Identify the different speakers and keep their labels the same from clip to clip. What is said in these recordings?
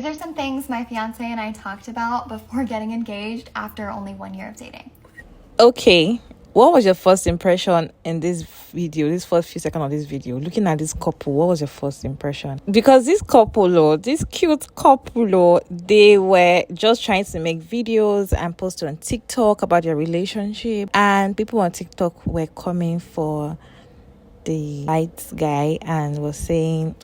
Speaker 1: These are some things my fiance and I talked about before getting engaged after only 1 year of dating.
Speaker 2: Okay, what was your first impression in this video, this first few seconds of this video? Looking at this couple, what was your first impression? Because this couple, this cute couple, they were just trying to make videos and post on TikTok about their relationship. And people on TikTok were coming for the white guy and was saying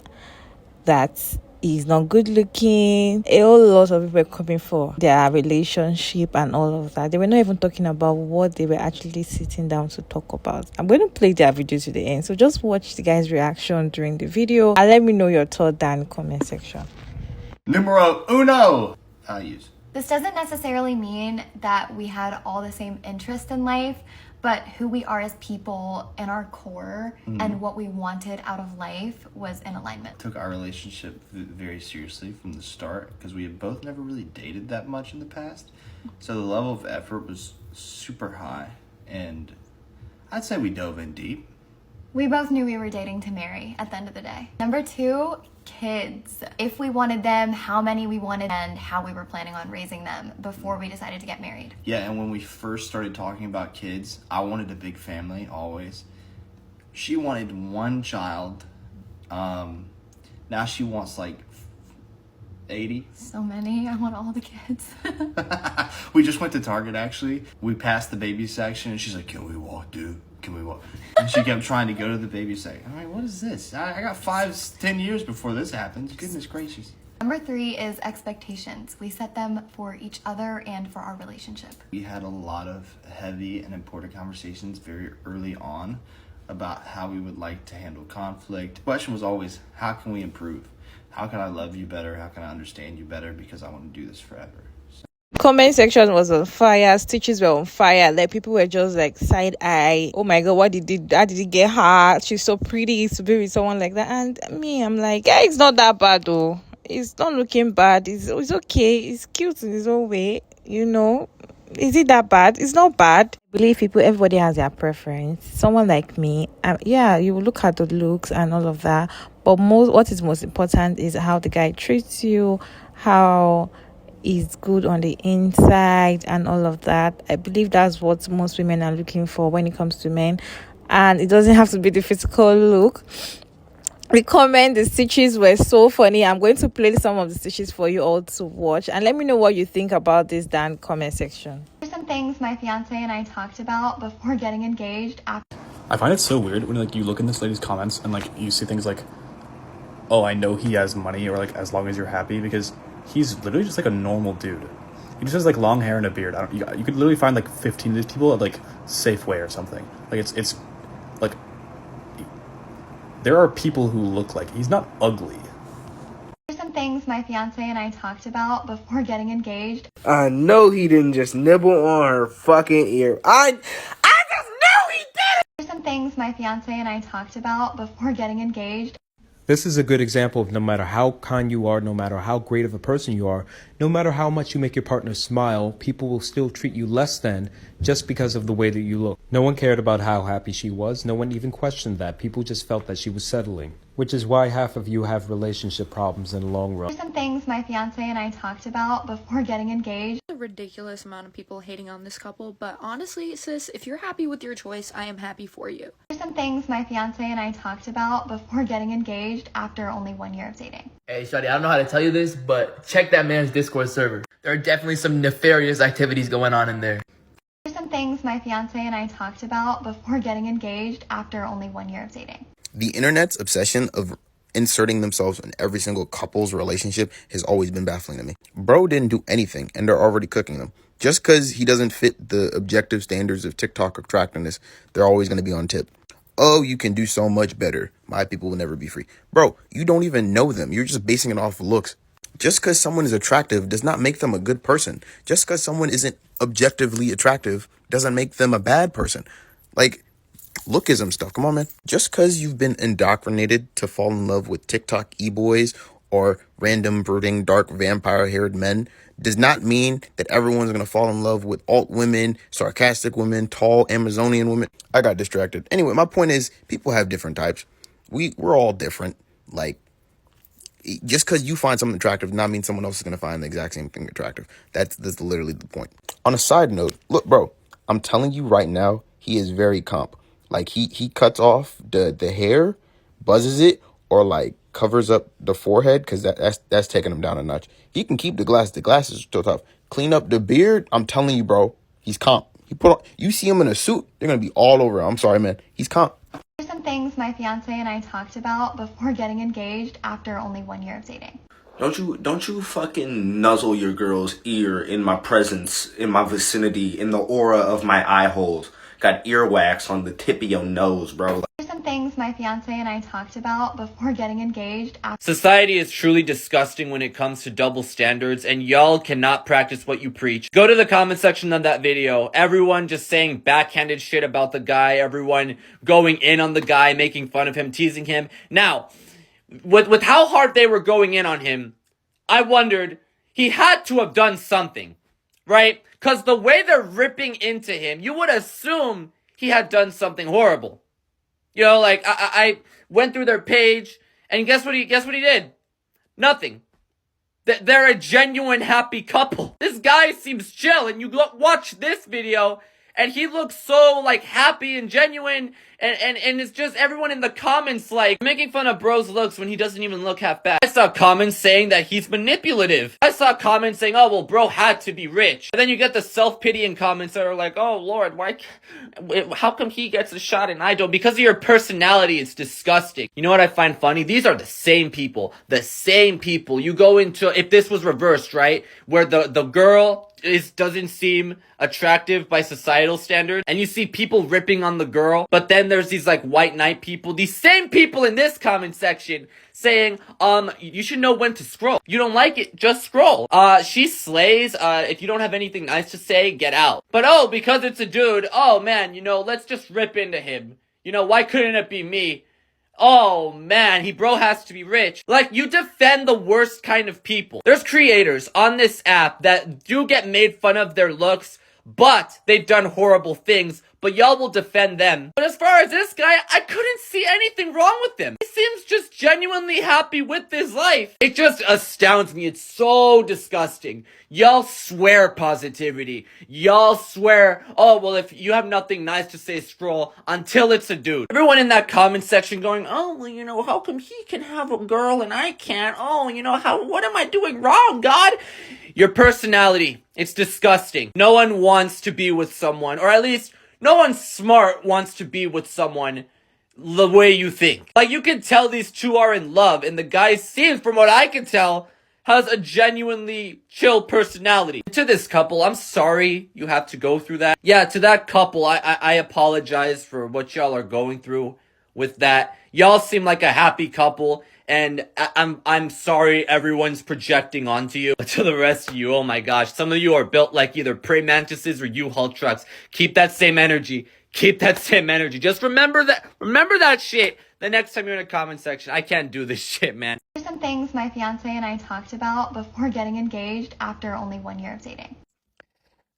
Speaker 2: that he's not good looking. A whole lot of people were coming for their relationship and all of that. They were not even talking about what they were actually sitting down to talk about. I'm going to play their video to the end, so just watch the guy's reaction during the video and let me know your thought down in the comment section.
Speaker 3: Numero uno. I'll use.
Speaker 1: This doesn't necessarily mean that we had all the same interest in life, but who we are as people and our core and what we wanted out of life was in alignment.
Speaker 3: Took our relationship very seriously from the start because we had both never really dated that much in the past. So the level of effort was super high, and I'd say we dove in deep.
Speaker 1: We both knew we were dating to marry at the end of the day. Number 2, kids. If we wanted them, how many we wanted, and how we were planning on raising them before we decided to get married.
Speaker 3: Yeah, and when we first started talking about kids, I wanted a big family, always. She wanted one child. Now she wants like 80.
Speaker 1: So many. I want all the kids.
Speaker 3: We just went to Target, actually. We passed the baby section, and she's like, "Can we walk, dude? Can we walk?" And she kept trying to go to the baby section. I'm like, what is this? I got 5-10 years before this happens. Goodness gracious.
Speaker 1: Number 3 is expectations. We set them for each other and for our relationship.
Speaker 3: We had a lot of heavy and important conversations very early on about how we would like to handle conflict. The question was always, how can we improve? How can I love you better? How can I understand you better? Because I want to do this forever.
Speaker 2: Comment section was on fire, stitches were on fire, like people were just like side eye. Oh my god, how did he get her? She's so pretty to be with someone like that. And me, I'm like, yeah, it's not that bad though. It's not looking bad. It's okay. It's cute in his own way, you know. Is it that bad? It's not bad. I believe everybody has their preference. Someone like me, yeah, you will look at the looks and all of that, but what is most important is how the guy treats you, how is good on the inside and all of that. I believe that's what most women are looking for when it comes to men, and it doesn't have to be the physical look. The stitches were so funny. I'm going to play some of the stitches for you all to watch, and let me know what you think about this down comment section.
Speaker 1: There's some things my fiance and I talked about before getting engaged.
Speaker 4: I find it so weird when like you look in this lady's comments and like you see things like, "Oh, I know he has money," or like, "As long as you're happy," because he's literally just like a normal dude. He just has like long hair and a beard. You could literally find like 15 of these people at like Safeway or something. Like it's like there are people who look like he's not ugly.
Speaker 1: There's some things my fiance and I talked about before getting engaged.
Speaker 5: I know he didn't just nibble on her fucking ear. I just know he did it!
Speaker 1: There's some things my fiance and I talked about before getting engaged.
Speaker 6: This is a good example of no matter how kind you are, no matter how great of a person you are, no matter how much you make your partner smile, people will still treat you less than just because of the way that you look. No one cared about how happy she was. No one even questioned that. People just felt that she was settling, which is why half of you have relationship problems in the long run.
Speaker 1: There's some things my fiance and I talked about before getting engaged.
Speaker 7: A ridiculous amount of people hating on this couple, but honestly, sis, if you're happy with your choice, I am happy for you.
Speaker 1: There's some things my fiance and I talked about before getting engaged after only 1 year of dating.
Speaker 8: Hey, shawty, I don't know how to tell you this, but check that man's Discord server. There are definitely some nefarious activities going on in there.
Speaker 1: There's some things my fiance and I talked about before getting engaged after only 1 year of dating.
Speaker 9: The internet's obsession of inserting themselves in every single couple's relationship has always been baffling to me. Bro didn't do anything, and they're already cooking them. Just because he doesn't fit the objective standards of TikTok attractiveness, they're always going to be on tip. Oh, you can do so much better. My people will never be free. Bro, you don't even know them. You're just basing it off of looks. Just because someone is attractive does not make them a good person. Just because someone isn't objectively attractive doesn't make them a bad person. Like, lookism stuff. Come on, man. Just because you've been indoctrinated to fall in love with TikTok e-boys or random brooding dark vampire-haired men does not mean that everyone's going to fall in love with alt women, sarcastic women, tall Amazonian women. I got distracted. Anyway, my point is people have different types. We're all different. Like, just because you find something attractive, not mean someone else is gonna find the exact same thing attractive. That's literally the point. On a side note, look, bro, I'm telling you right now, he is very comp. Like he cuts off the hair, buzzes it, or like covers up the forehead, because that's taking him down a notch. He can keep the glass. The glass is still tough. Clean up the beard. I'm telling you, bro, he's comp. You see him in a suit, they're gonna be all over him. I'm sorry, man. He's comp.
Speaker 1: Here's some things my fiance and I talked about before getting engaged after only 1 year of dating.
Speaker 5: Don't you fucking nuzzle your girl's ear in my presence, in my vicinity, in the aura of my eye holes. Got earwax on the tip of your nose, bro.
Speaker 1: Here's some things my fiance and I talked about before getting engaged after.
Speaker 10: Society is truly disgusting when it comes to double standards, and y'all cannot practice what you preach. Go to the comment section on that video. Everyone just saying backhanded shit about the guy. Everyone going in on the guy, making fun of him, teasing him. Now, with how hard they were going in on him, I wondered, he had to have done something, right? Because the way they're ripping into him, you would assume he had done something horrible. You know, like, I went through their page, and guess what he did? Nothing. They're a genuine happy couple. This guy seems chill, and you watch this video, and he looks so, like, happy and genuine, and it's just everyone in the comments, like, making fun of bro's looks when he doesn't even look half bad. I saw comments saying that he's manipulative. I saw comments saying, oh, well, bro had to be rich. And then you get the self-pitying comments that are like, oh, Lord, how come he gets a shot and I don't? Because of your personality, it's disgusting. You know what I find funny? These are the same people. The same people. You go into, if this was reversed, right? Where the girl doesn't seem attractive by societal standards, and you see people ripping on the girl, but then there's these like white knight people, these same people in this comment section saying, you should know when to scroll. You don't like it, just scroll. She slays. If you don't have anything nice to say, get out. But oh, because it's a dude, oh man, you know, let's just rip into him. You know, why couldn't it be me? Oh man, bro has to be rich. Like, you defend the worst kind of people. There's creators on this app that do get made fun of their looks, but they've done horrible things, but y'all will defend them. But as far as this guy, I couldn't see anything wrong with him. He seems just genuinely happy with his life. It just astounds me. It's so disgusting. Y'all swear positivity. Y'all swear, oh, well, if you have nothing nice to say, scroll, until it's a dude. Everyone in that comment section going, oh, well, you know, how come he can have a girl and I can't? Oh, you know, what am I doing wrong, God? Your personality, it's disgusting. No one wants to be with someone, or at least no one smart wants to be with someone the way you think. Like, you can tell these two are in love, and the guy seems, from what I can tell, has a genuinely chill personality. To this couple, I'm sorry you have to go through that. Yeah, to that couple, I apologize for what y'all are going through with that. Y'all seem like a happy couple, and I'm sorry everyone's projecting onto you. But to the rest of you, oh my gosh, some of you are built like either praying mantises or U-Haul trucks. Keep that same energy. Keep that same energy. Just remember that shit the next time you're in a comment section. I can't do this shit, man.
Speaker 1: Here's some things my fiance and I talked about before getting engaged after only 1 year of dating.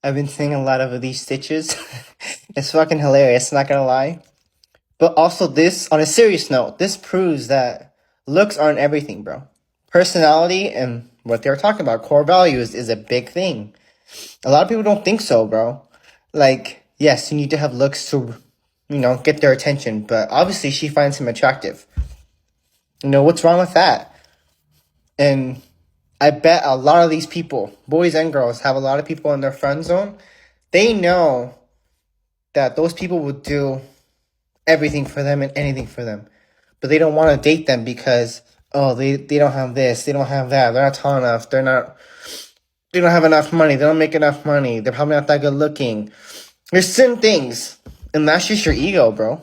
Speaker 11: I've been seeing a lot of these stitches. It's fucking hilarious, not gonna lie. But also this, on a serious note, this proves that looks aren't everything, bro. Personality and what they're talking about, core values, is a big thing. A lot of people don't think so, bro. Like, yes, you need to have looks to, you know, get their attention. But obviously she finds him attractive. You know, what's wrong with that? And I bet a lot of these people, boys and girls, have a lot of people in their friend zone. They know that those people will do everything for them and anything for them. But they don't want to date them because, oh, they don't have this, they don't have that, they're not tall enough, they don't have enough money, they don't make enough money, they're probably not that good looking. There's certain things, and that's just your ego, bro.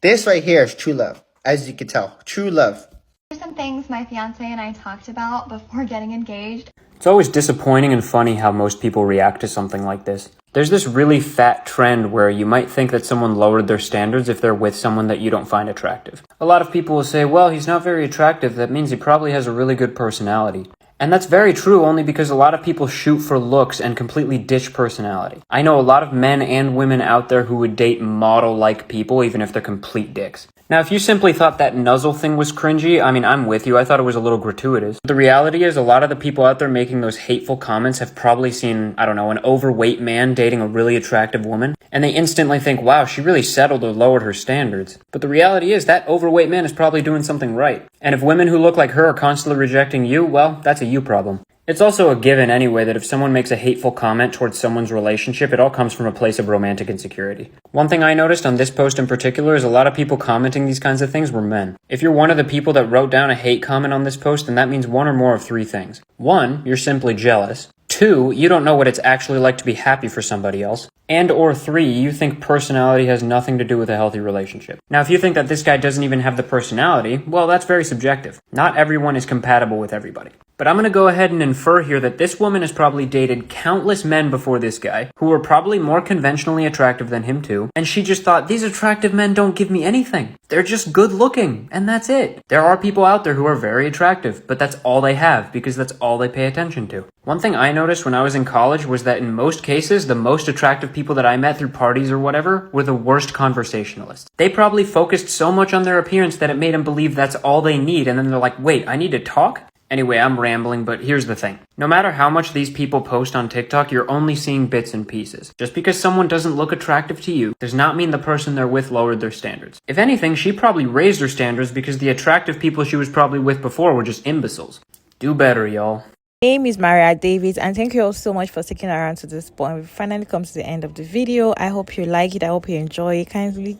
Speaker 11: This right here is true love, as you can tell. True love.
Speaker 1: Here's some things my fiance and I talked about before getting engaged.
Speaker 12: It's always disappointing and funny how most people react to something like this. There's this really fat trend where you might think that someone lowered their standards if they're with someone that you don't find attractive. A lot of people will say, well, he's not very attractive, that means he probably has a really good personality. And that's very true only because a lot of people shoot for looks and completely ditch personality. I know a lot of men and women out there who would date model-like people even if they're complete dicks. Now, if you simply thought that nuzzle thing was cringy, I mean, I'm with you. I thought it was a little gratuitous. But the reality is, a lot of the people out there making those hateful comments have probably seen, I don't know, an overweight man dating a really attractive woman, and they instantly think, wow, she really settled or lowered her standards. But the reality is, that overweight man is probably doing something right. And if women who look like her are constantly rejecting you, well, that's a you problem. It's also a given anyway that if someone makes a hateful comment towards someone's relationship, it all comes from a place of romantic insecurity. One thing I noticed on this post in particular is a lot of people commenting these kinds of things were men. If you're one of the people that wrote down a hate comment on this post, then that means one or more of three things. One, you're simply jealous. Two, you don't know what it's actually like to be happy for somebody else. And or three, you think personality has nothing to do with a healthy relationship. Now, if you think that this guy doesn't even have the personality, well, that's very subjective. Not everyone is compatible with everybody. But I'm going to go ahead and infer here that this woman has probably dated countless men before this guy, who were probably more conventionally attractive than him too, and she just thought, these attractive men don't give me anything. They're just good looking, and that's it. There are people out there who are very attractive, but that's all they have, because that's all they pay attention to. One thing I noticed when I was in college was that in most cases, the most attractive people that I met through parties or whatever were the worst conversationalists. They probably focused so much on their appearance that it made them believe that's all they need, and then they're like, wait, I need to talk? Anyway, I'm rambling, but here's the thing. No matter how much these people post on TikTok, you're only seeing bits and pieces. Just because someone doesn't look attractive to you does not mean the person they're with lowered their standards. If anything, she probably raised her standards because the attractive people she was probably with before were just imbeciles. Do better, y'all.
Speaker 2: My name is Maria Davis, and thank you all so much for sticking around to this point. We finally come to the end of the video. I hope you like it. I hope you enjoy it. Kindly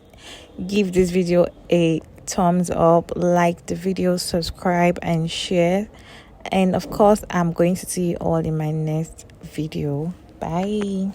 Speaker 2: give this video a thumbs up, like the video, subscribe and share, and of course I'm going to see you all in my next video. Bye.